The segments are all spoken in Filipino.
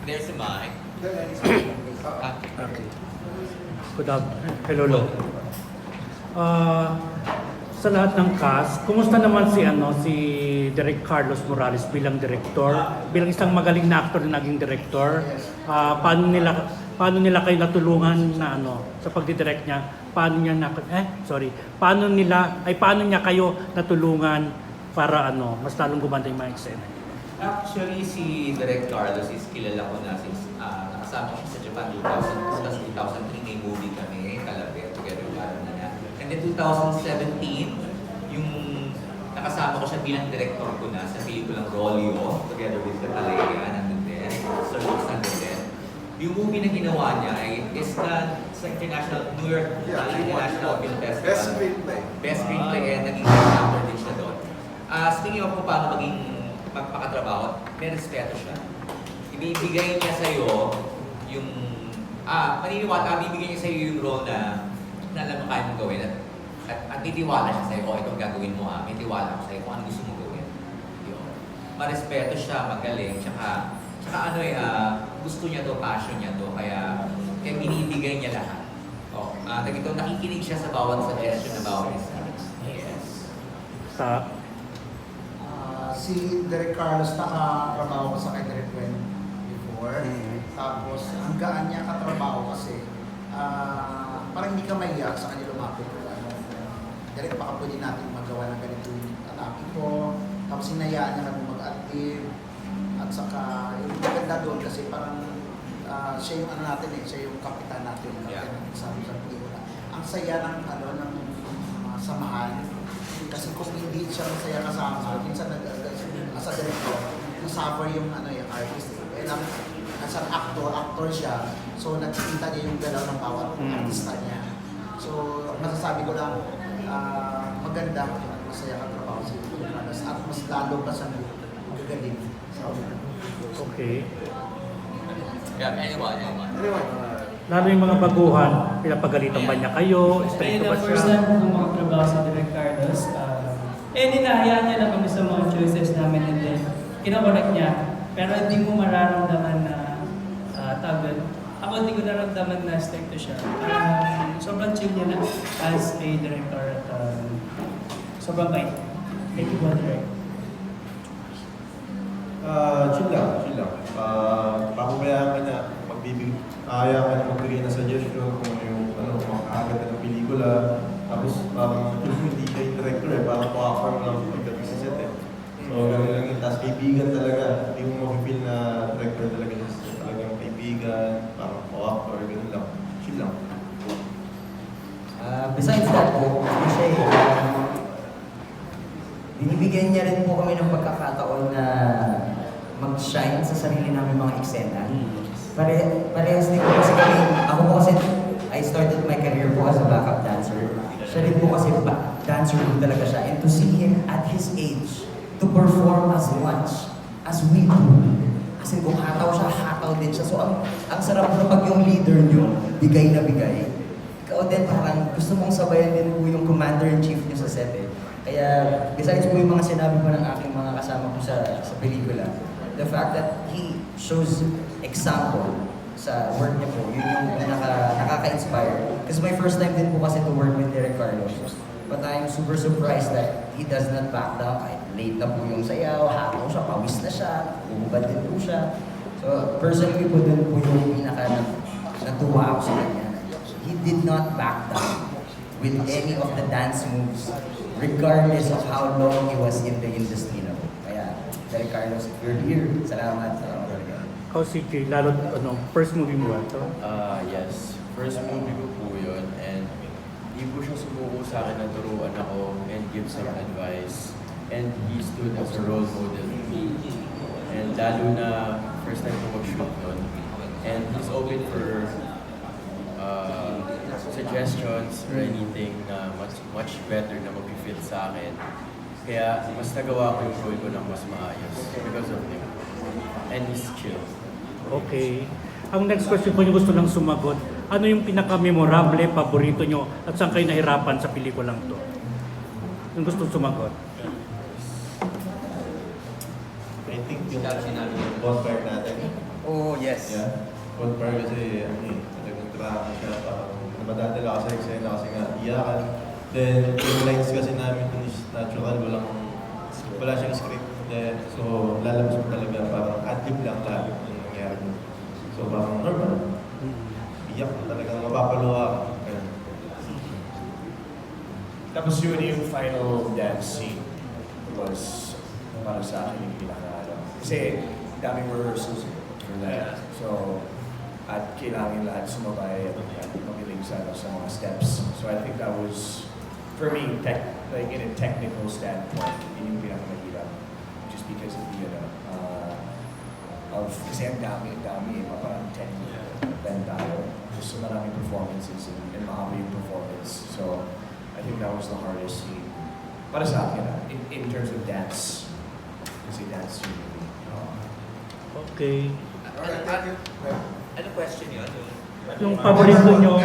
There's a mic. Okay. Good afternoon. Hello, Lo. Sa lahat ng cast, kumusta naman si Direk Carlos Morales bilang director, bilang isang magaling na actor na naging director? Paano nila kayo natulungan na sa pagdidirect niya? Paano niya kayo natulungan para mas lalong gumanda yung mga eksena? Actually, si Direk Carlos is kilala ko na since nakasama ko sa Japan 2000, plus 2003 may movie kami, Calabet, together with Armina. And then 2017, yung nakasama ko siya bilang director ko na sa pelikulang Rolio, together with Catalea, nandun din, Sir Lux nandun din. Yung movie na ginawa niya is sa International New York International Film Festival. Best screenplay. Best screenplay, and naging actor din siya doon. Sa tingin ko kung paano maging magpakatrabaho, may respeto siya. Ibibigay niya sa'yo yung, bibigay niya sa'yo yung role na alam mo kaya mong gawin at may tiwala siya sa'yo, itong gagawin mo may tiwala ko sa'yo kung ano gusto mong gawin. Yun. Marespeto siya, magaling, tsaka gusto niya to, passion niya to, kaya binibigay niya lahat. Nakikinig siya sa bawat suggestion na bawat isa. Yes. Si Direk Carlos, nakatrabaho ko sa kay Direk Gwen before. Tapos, ang gaan niya katrabaho kasi parang hindi ka mahiyak sa kanya lumapit ko. Direk, baka pwede natin magawa ng ganito yung atake ko. Tapos, hinayaan niya kami mag-active. At saka, yung maganda doon kasi parang siya yung siya yung kapitan natin. Yeah. Sa pelikula. Ang saya ng samahan. Kasi kung hindi siya masaya kasama, minsan as a director, nasuffer yung artist. And as an actor siya, so nakikita niya yung galaw ng bawat artista niya. So masasabi ko lang, maganda, masaya ka trabaho si Carlos at mas lalo pa siyang gagaling. Okay. Yeah, anyone. Anyway, Lalo yung mga baguhan, pinapagalitan ba niya kayo? Straight ba First siya? time ko makatrabaho sa Direk Carlos. Ninahayaan niya lang kami sa mga choices namin and then kinakorek niya. Pero hindi mo mararamdaman na tagod. Ako hindi ko naramdaman na stricto siya. Sobrang chill niya na as a director at sobrang bait. Thank you po, Direk. Chill lang. Papabayaan ka na kaya ka na magbigay ng suggestion kung yung makakagat ka ng pelikula. Tapos parang hindi kayo director parang co-actor lang pagdating sa set So gano'n lang yun. Tapos kaibigan talaga. Hindi mo mag-feel na director talaga siya. Talagang kaibigan, parang co-actor, gano'n lang. Chill lang. Besides that po, kasi binibigyan niya rin po kami ng pagkakataon na mag-shine sa sarili namin mga eksena. Parehas din po kasi kami, ako po kasi, I started my career po as a backup dancer. Siya rin po kasi dancer po talaga siya. And to see him at his age, to perform as much as we do. Kasi kung hataw siya, hataw din siya. So ang sarap na pag yung leader nyo, bigay na bigay. Ikaw din parang gusto mong sabayan din po yung commander-in-chief nyo sa set Kaya besides po yung mga sinabi po ng aking mga kasama ko sa pelikula, the fact that he shows example sa work niya po, yun yung nakaka-inspire. Kasi my first time din po kasi to work with Direk Carlos. But I'm super surprised that he does not back down. Kahit late na po yung sayaw, hataw siya, pawis na siya, bumubad din po siya. So personally po dun po yung natuwa ako sa kanya. He did not back down with any of the dance moves, regardless of how long he was in the industry na po. Kaya, Direk Carlos, if you're here, salamat talaga. Ikaw si Jay, lalo first movie mo ba ito? Yes. First movie ko po yun and hindi po siya sumuko sa akin na turuan ako and give some advice. And he stood as a role model to me. And lalo na first time ko mag-shoot nun. And he's open for suggestions or anything na much better na mag-fit sa akin. Kaya mas nagawa ko yung role ko ng mas maayos because of him. And he's chill. Okay. Ang next question po yung gusto lang sumagot. Ano yung pinaka-memorable, paborito nyo at saan kayo nahirapan sa pelikulang to? Yung gusto sumagot. I think yung bonfire natin. Oh, yes. Yes. Yeah. Cold Par kasi, talagang drama siya. Parang madadala ka sa eksena kasi nga iyakan. Then, yung lines kasi namin dun is natural, wala siyang script. Then, so, lalabas mo talaga parang ad-lib lang lahat yung nangyari. So, parang normal. Iyak na talagang mapapaluha ka. Ganun. Tapos yung final dance scene was para sa akin yung pinaka kasi daming rehearsals for that. So, at kailangan lahat sumabay at magiling sa mga steps. So I think that was, for me, like in a technical standpoint, yun yung pinakamahirap. Just because of the, kasi ang dami, parang 10 tayo. Just so maraming performances and mahaba yung performance. So, I think that was the hardest scene. Para sa akin, in terms of dance. Kasi dance yung Okay. Alright, thank you. Anong question yun? Yung paborito nyo?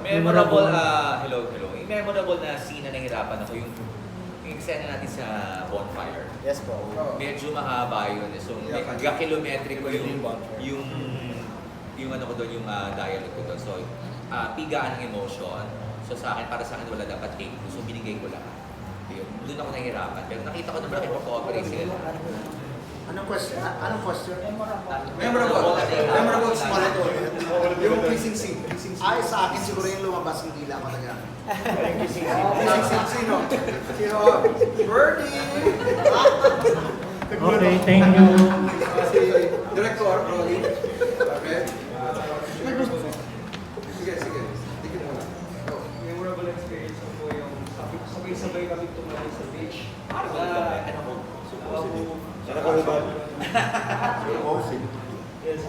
Memorable, hello. Yung memorable na scene na nahirapan ako, yung eksena natin sa bonfire. Yes po. Medyo mahaba yun. So, kilometric ko yung ano ko doon, yung dialogue ko doon. So, pigaan ng emotion. So, para sa akin, wala dapat take. So, binigay ko lahat. Yun. Doon ako nahihirapan. Pero nakita ko naman nakipag-cooperate sila. Anong question? Anong question? Memorable Small at all. Yung kissing scene. Ay, sa akin siguro yung lumabas, hindi lang ako nag Kissing scene. Sino? Birdie! Okay, thank you. Si Director, Brody. Okay. Sige. Tigil muna. Memorable experience ko po yung sabay-sabay kami tumali sa beach. Yes.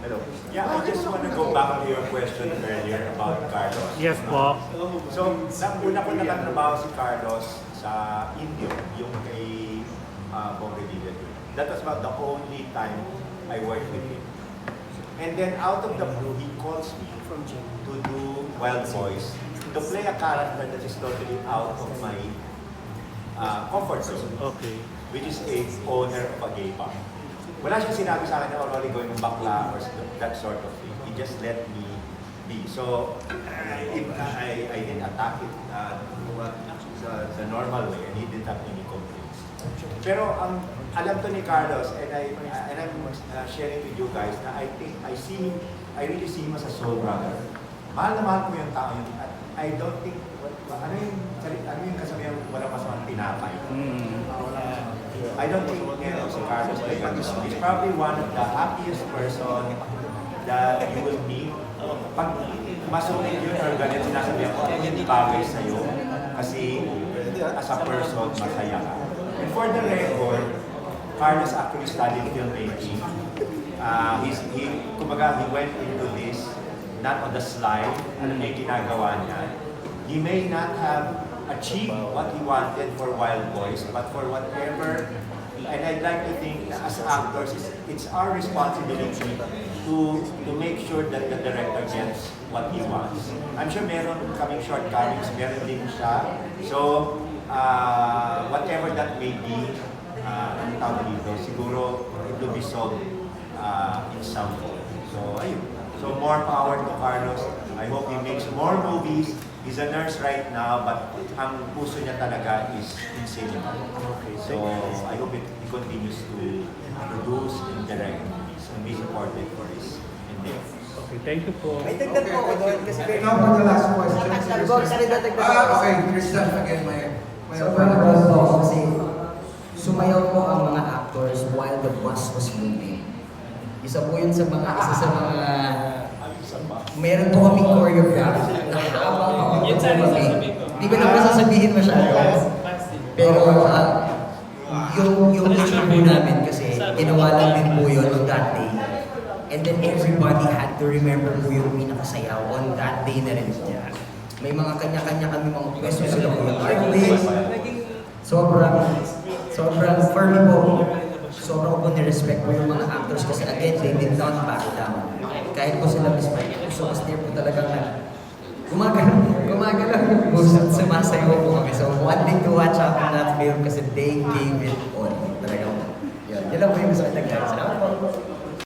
Hello. Yeah, I just want to go back to your question earlier about Carlos. Yes po. So, una ko nakatrabaho si Carlos sa Indio, yung kay Bong Revilla. That was about the only time I worked with him. And then out of the blue, he calls me to do Wild Boys, to play a character that is totally out of my comfort zone. Okay. Which is a owner of a gay bar. Wala siyang sinabi sa akin na already going ng bakla or that sort of thing. He just let me be. So, I didn't attack it the normal way and he didn't have any complaints. Pero ang alam to ni Carlos and I'm sharing with you guys na I really see him as a soul brother. Mahal na mahal ko yung tao yun. I don't think, ano yung kasabihan wala masamang tinapay? I don't think si Carlos is probably one of the happiest person that you will meet. Pag masulit yun or ganyan sinasabihan ko, hindi bagay sa'yo kasi as a person, masaya ka. And for the record, Carlos actually studied filmmaking. Kumbaga, he went into this not on the slide, ano na yung ginagawa niya. He may not have achieved what he wanted for Wild Boys, but for whatever, and I'd like to think that as actors, it's our responsibility to make sure that the director gets what he wants. I'm sure meron kaming shortcomings, meron din siya. So, whatever that may be, ang tawag dito, siguro it will be solved in some form. So, ayun. So, more power to Carlos. I hope he makes more movies. He's a nurse right now, but ang puso niya talaga is in cinema. So, I hope he continues to produce and direct movies and be supported for his endeavors. Okay, thank you po. May dagdag po ako doon kasi Now for the last question. okay, Christian, again, may sobrang proud po ako kasi sumayaw po ang mga actors while the bus was moving. Isa sa mga meron po kaming choreograph na habang Yun sana kami. sasabihin ko. Hindi ko na sasabihin masyado. Pero yung issue po namin kasi ginawa lang din po yun on that day. And then everybody had to remember po yung pinakasayaw on that day na rin niya. May mga kanya-kanya kami mga pwesto sila po yung artist. Sobrang, for me po, sobrang ko nirespect po yung mga actors kasi again, they did not back down. Kahit po sila respect, so mas po talagang gumagalaw yung moves at sumasayaw po kami. So one thing to watch out on that film kasi they gave it